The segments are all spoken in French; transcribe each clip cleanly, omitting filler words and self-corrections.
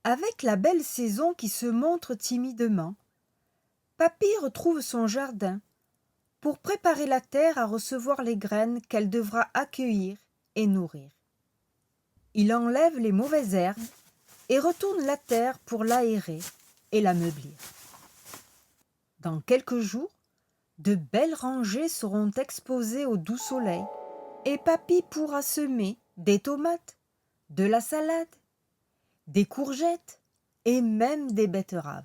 Avec la belle saison qui se montre timidement, Papy retrouve son jardin pour préparer la terre à recevoir les graines qu'elle devra accueillir et nourrir. Il enlève les mauvaises herbes et retourne la terre pour l'aérer et l'ameublir. Dans quelques jours, de belles rangées seront exposées au doux soleil et Papy pourra semer des tomates, de la salade, des courgettes et même des betteraves.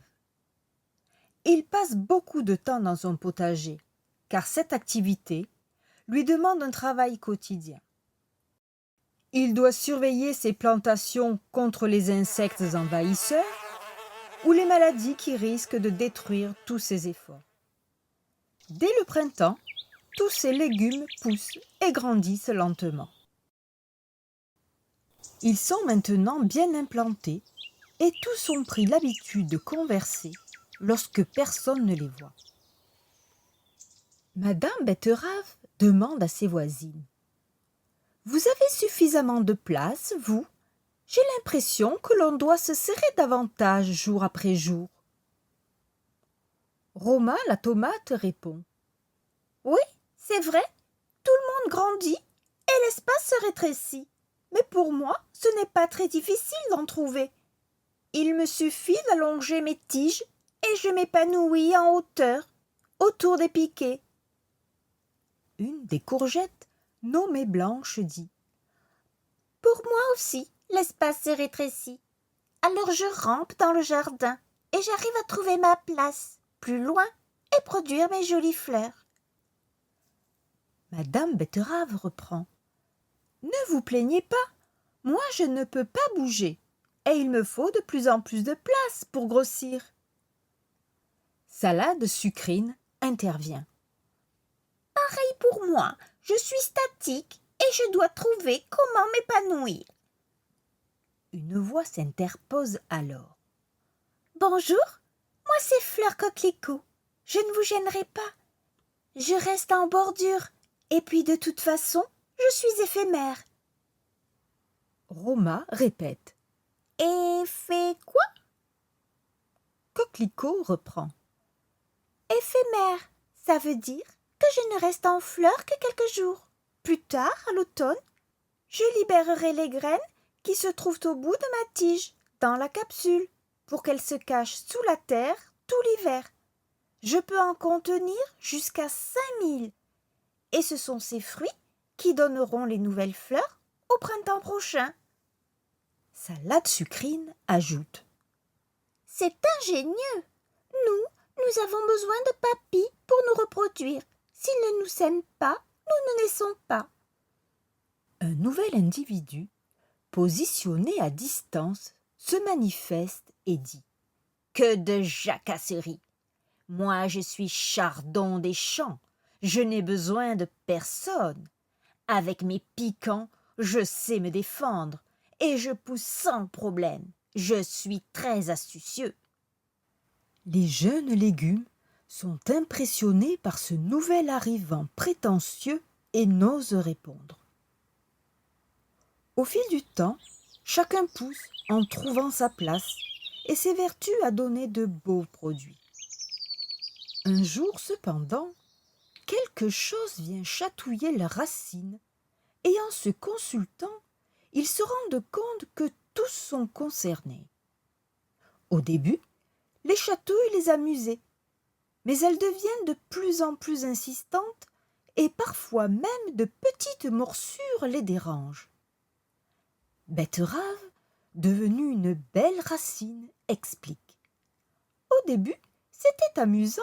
Il passe beaucoup de temps dans son potager, car cette activité lui demande un travail quotidien. Il doit surveiller ses plantations contre les insectes envahisseurs ou les maladies qui risquent de détruire tous ses efforts. Dès le printemps, tous ses légumes poussent et grandissent lentement. Ils sont maintenant bien implantés et tous ont pris l'habitude de converser lorsque personne ne les voit. Madame Betterave demande à ses voisines : « Vous avez suffisamment de place, vous ? J'ai l'impression que l'on doit se serrer davantage jour après jour. » Roma, la tomate, répond : « Oui, c'est vrai, tout le monde grandit et l'espace se rétrécit. Mais pour moi, ce n'est pas très difficile d'en trouver. Il me suffit d'allonger mes tiges et je m'épanouis en hauteur, autour des piquets. » Une des courgettes, nommée Blanche, dit : « Pour moi aussi, l'espace s'est rétréci. Alors je rampe dans le jardin et j'arrive à trouver ma place, plus loin, et produire mes jolies fleurs. » Madame Betterave reprend : « Ne vous plaignez pas, moi je ne peux pas bouger, et il me faut de plus en plus de place pour grossir. » Salade Sucrine intervient : « Pareil pour moi, je suis statique et je dois trouver comment m'épanouir. » Une voix s'interpose alors : « Bonjour, moi c'est Fleur Coquelicot, je ne vous gênerai pas. Je reste en bordure, et puis de toute façon, je suis éphémère. » Roma répète : « Et fait quoi ?» Coquelicot reprend : « Éphémère, ça veut dire que je ne reste en fleurs que quelques jours. Plus tard, à l'automne, je libérerai les graines qui se trouvent au bout de ma tige, dans la capsule, pour qu'elles se cachent sous la terre tout l'hiver. Je peux en contenir jusqu'à 5000, et ce sont ces fruits qui donneront les nouvelles fleurs au printemps prochain. » Salade Sucrine ajoute : « C'est ingénieux. Nous avons besoin de papy pour nous reproduire. S'il ne nous sème pas, nous ne naissons pas. » Un nouvel individu, positionné à distance, se manifeste et dit : « Que de jacasseries ! Moi je suis Chardon des champs, je n'ai besoin de personne. Avec mes piquants, je sais me défendre et je pousse sans problème. Je suis très astucieux. » Les jeunes légumes sont impressionnés par ce nouvel arrivant prétentieux et n'osent répondre. Au fil du temps, chacun pousse en trouvant sa place et s'évertue à donner de beaux produits. Un jour cependant, quelque chose vient chatouiller la racine et en se consultant, ils se rendent compte que tous sont concernés. Au début, les chatouilles les amusaient, mais elles deviennent de plus en plus insistantes et parfois même de petites morsures les dérangent. Betterave, devenue une belle racine, explique : « Au début, c'était amusant.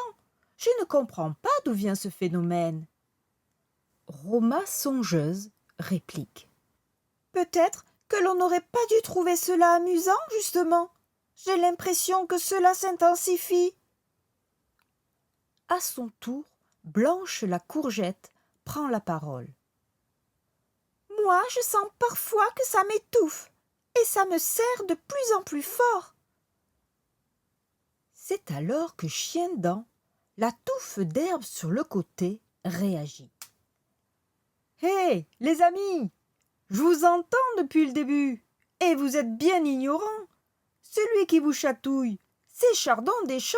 Je ne comprends pas d'où vient ce phénomène. » Roma songeuse réplique : « Peut-être que l'on n'aurait pas dû trouver cela amusant, justement. J'ai l'impression que cela s'intensifie. » À son tour, Blanche la courgette prend la parole. « Moi, je sens parfois que ça m'étouffe et ça me serre de plus en plus fort. » C'est alors que Chiendent, la touffe d'herbe sur le côté, réagit. « Hé, les amis, je vous entends depuis le début et vous êtes bien ignorants. celui qui vous chatouille, c'est Chardon des Champs.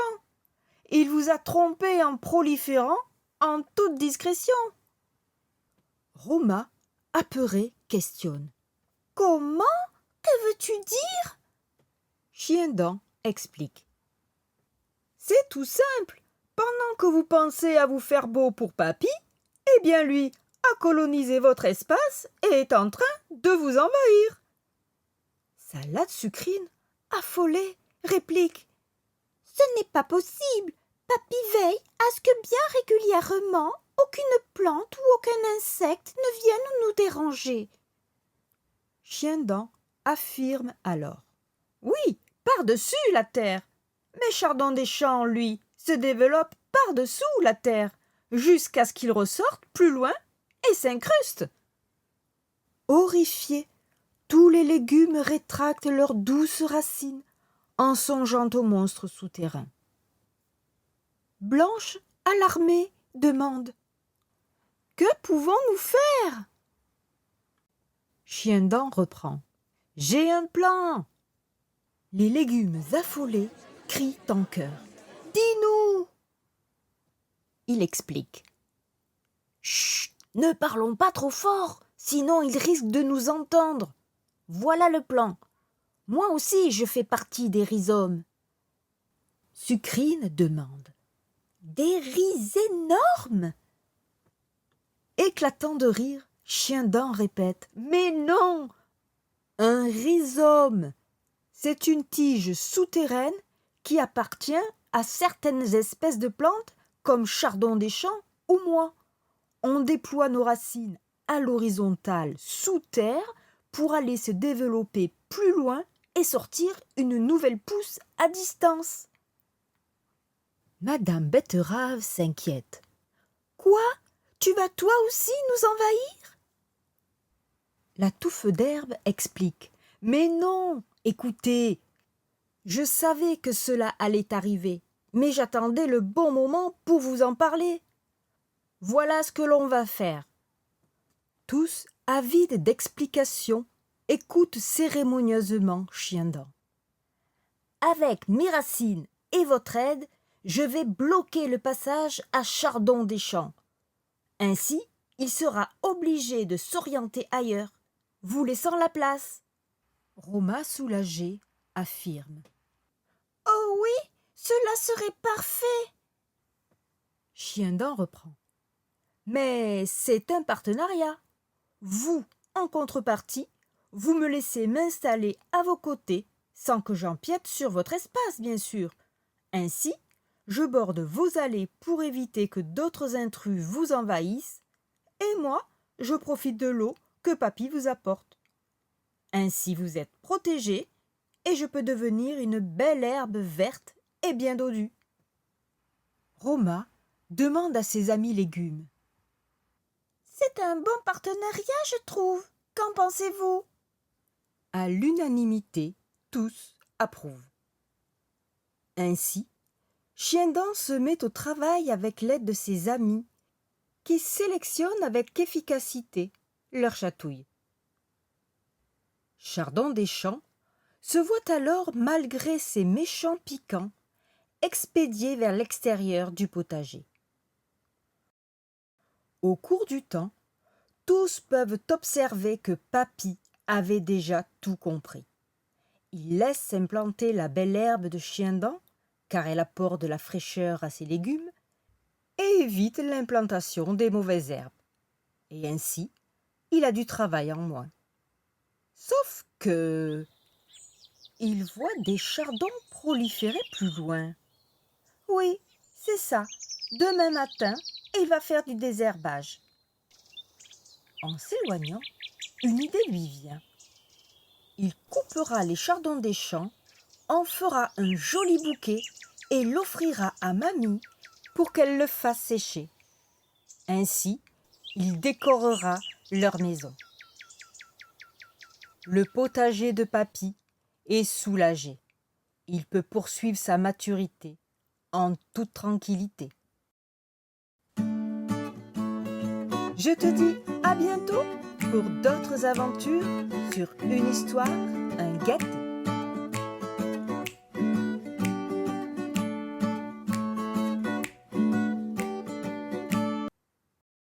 Il vous a trompé en proliférant en toute discrétion. » Roma, apeurée, questionne. « Comment? Que veux-tu dire ?» Chiendent explique. « C'est tout simple. Pendant que vous pensez à vous faire beau pour papy, eh bien lui a colonisé votre espace et est en train de vous envahir. » Salade Sucrine, affolée, réplique. « Ce n'est pas possible. Papy veille à ce que bien régulièrement aucune plante ou aucun insecte ne vienne nous déranger. » Chiendent affirme alors. « Oui, par-dessus la terre. Mais Chardon des Champs, lui, se développe par-dessous la terre, jusqu'à ce qu'il ressorte plus loin et s'incruste. » Horrifiés, tous les légumes rétractent leurs douces racines en songeant aux monstres souterrains. Blanche, alarmée, demande. « Que pouvons-nous faire ?» Chiendent reprend. « J'ai un plan !» Les légumes affolés crient en chœur. « Dis-nous !» Il explique. « Chut, ne parlons pas trop fort, sinon il risque de nous entendre. Voilà le plan. Moi aussi, je fais partie des rhizomes. » Sucrine demande. « Des rhizes énormes ?» Éclatant de rire, Chiendent répète. « Mais non ! Un rhizome, c'est une tige souterraine qui appartient à certaines espèces de plantes comme Chardon des Champs ou moi. On déploie nos racines à l'horizontale sous terre pour aller se développer plus loin et sortir une nouvelle pousse à distance. » Madame Betterave s'inquiète. « Quoi? Tu vas toi aussi nous envahir ?» La touffe d'herbe explique. « Mais non, écoutez, je savais que cela allait arriver, mais j'attendais le bon moment pour vous en parler. Voilà ce que l'on va faire. » Tous, avides d'explications, écoutent cérémonieusement Chiendent. « Avec mes racines et votre aide, je vais bloquer le passage à Chardon des Champs. Ainsi, il sera obligé de s'orienter ailleurs, vous laissant la place. » Roma, soulagée, affirme. « Oh oui, cela serait parfait. » Chiendent reprend. « Mais c'est un partenariat. Vous, en contrepartie, vous me laissez m'installer à vos côtés, sans que j'empiète sur votre espace, bien sûr. Ainsi, je borde vos allées pour éviter que d'autres intrus vous envahissent, et moi, je profite de l'eau que papy vous apporte. Ainsi, vous êtes protégés, et je peux devenir une belle herbe verte et bien dodue. » Roma demande à ses amis légumes. « C'est un bon partenariat, je trouve. Qu'en pensez-vous ?» À l'unanimité, tous approuvent. Ainsi, Chiendent se met au travail avec l'aide de ses amis, qui sélectionnent avec efficacité leurs chatouilles. Chardon des Champs se voit alors, malgré ses méchants piquants, expédié vers l'extérieur du potager. Au cours du temps, tous peuvent observer que papy avait déjà tout compris. Il laisse s'implanter la belle herbe de Chiendent, car elle apporte de la fraîcheur à ses légumes, et évite l'implantation des mauvaises herbes. Et ainsi, il a du travail en moins. Sauf que il voit des chardons proliférer plus loin. Oui, c'est ça. Demain matin, il va faire du désherbage. En s'éloignant, une idée lui vient. Il coupera les chardons des champs, en fera un joli bouquet et l'offrira à mamie pour qu'elle le fasse sécher. Ainsi, il décorera leur maison. Le potager de papy est soulagé. Il peut poursuivre sa maturité en toute tranquillité. Je te dis à bientôt pour d'autres aventures sur une histoire, un guet.